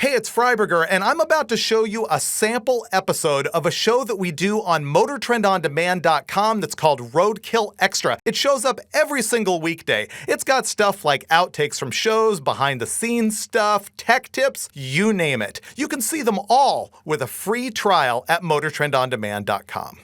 Hey, it's Freiburger, and I'm about to show you a sample episode of a show that we do on MotorTrendOnDemand.com that's called Roadkill Extra. It shows up every single weekday. It's got stuff like outtakes from shows, behind-the-scenes stuff, tech tips, you name it. You can see them all with a free trial at MotorTrendOnDemand.com.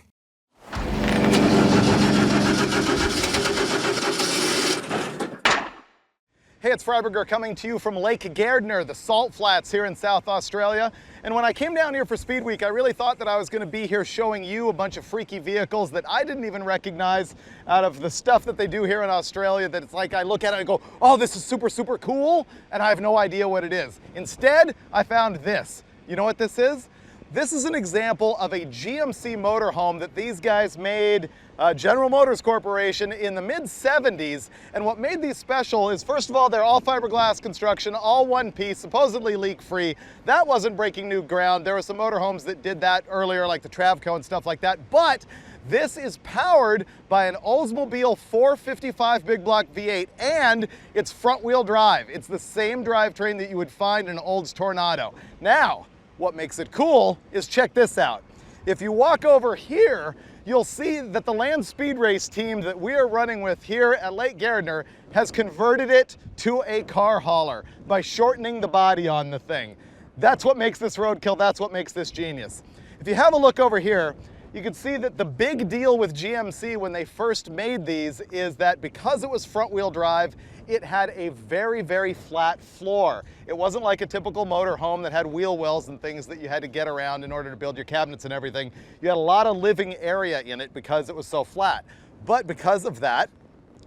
Hey, it's Freiburger coming to you from Lake Gardner, the salt flats here in South Australia. And when I came down here for Speed Week, I really thought that I was going to be here showing you a bunch of freaky vehicles that I didn't even recognize out of the stuff that they do here in Australia, that it's like I look at it and I go, oh, this is super, super cool, and I have no idea what it is. Instead, I found this. You know what this is? This is an example of a GMC motorhome that these guys made, General Motors Corporation, in the mid-70s. And what made these special is, first of all, they're all fiberglass construction, all one piece, supposedly leak-free. That wasn't breaking new ground. There were some motorhomes that did that earlier, like the Travco and stuff like that. But this is powered by an Oldsmobile 455 big block V8, and it's front-wheel drive. It's the same drivetrain that you would find in an Olds Tornado. Now, what makes it cool is, check this out. If you walk over here, you'll see that the Land Speed Race team that we are running with here at Lake Gardner has converted it to a car hauler by shortening the body on the thing. That's what makes this roadkill, that's what makes this genius. If you have a look over here, you can see that the big deal with GMC when they first made these is that because it was front-wheel drive, it had a very, very flat floor. It wasn't like a typical motorhome that had wheel wells and things that you had to get around in order to build your cabinets and everything. You had a lot of living area in it because it was so flat. But because of that,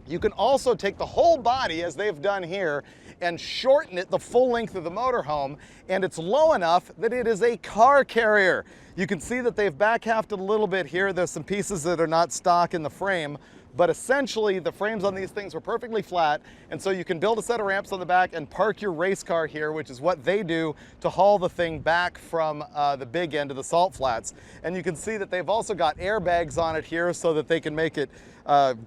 you can also take the whole body, as they've done here, and shorten it the full length of the motorhome, and it's low enough that it is a car carrier. You can see that they've back-halved it a little bit here. There's some pieces that are not stock in the frame, but essentially the frames on these things were perfectly flat, and so you can build a set of ramps on the back and park your race car here, which is what they do to haul the thing back from the big end of the salt flats. And you can see that they've also got airbags on it here so that they can make it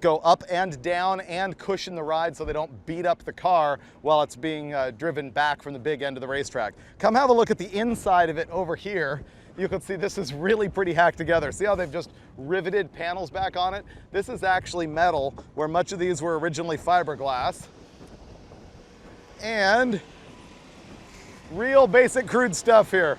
go up and down and cushion the ride so they don't beat up the car while it's being driven back from the big end of the racetrack. Come have a look at the inside of it over here. You can see this is really pretty hacked together. See how they've just riveted panels back on it? This is actually metal, where much of these were originally fiberglass. And real basic crude stuff here.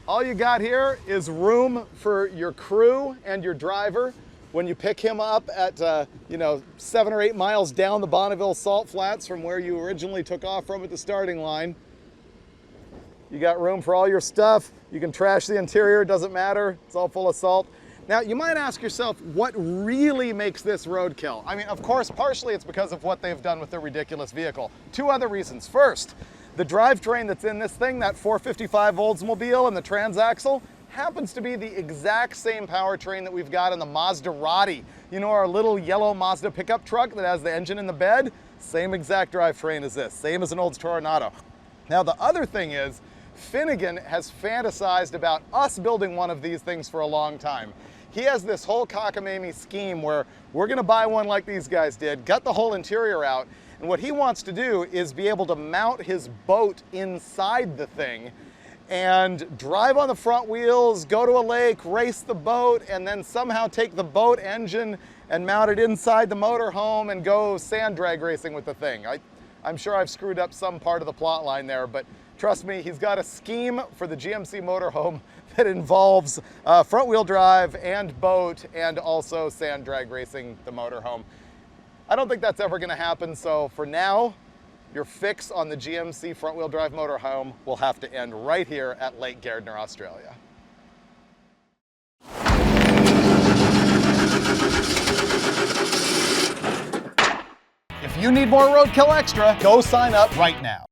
All you got here is room for your crew and your driver when you pick him up at 7 or 8 miles down the Bonneville Salt Flats from where you originally took off from at the starting line. You got room for all your stuff. You can trash the interior, doesn't matter. It's all full of salt. Now, you might ask yourself, what really makes this roadkill? I mean, of course, partially it's because of what they've done with their ridiculous vehicle. Two other reasons. First, the drivetrain that's in this thing, that 455 Oldsmobile and the transaxle, happens to be the exact same powertrain that we've got in the Maserati. You know, our little yellow Mazda pickup truck that has the engine in the bed? Same exact drivetrain as this, same as an Olds Tornado. Now, the other thing is, Finnegan has fantasized about us building one of these things for a long time. He has this whole cockamamie scheme where we're gonna buy one like these guys did, gut the whole interior out, and what he wants to do is be able to mount his boat inside the thing and drive on the front wheels, go to a lake, race the boat, and then somehow take the boat engine and mount it inside the motorhome and go sand drag racing with the thing. I'm sure I've screwed up some part of the plot line there, but trust me, he's got a scheme for the GMC motorhome that involves front-wheel drive and boat and also sand drag racing the motorhome. I don't think that's ever going to happen, so for now, your fix on the GMC front-wheel drive motorhome will have to end right here at Lake Gardner, Australia. If you need more Roadkill Extra, go sign up right now.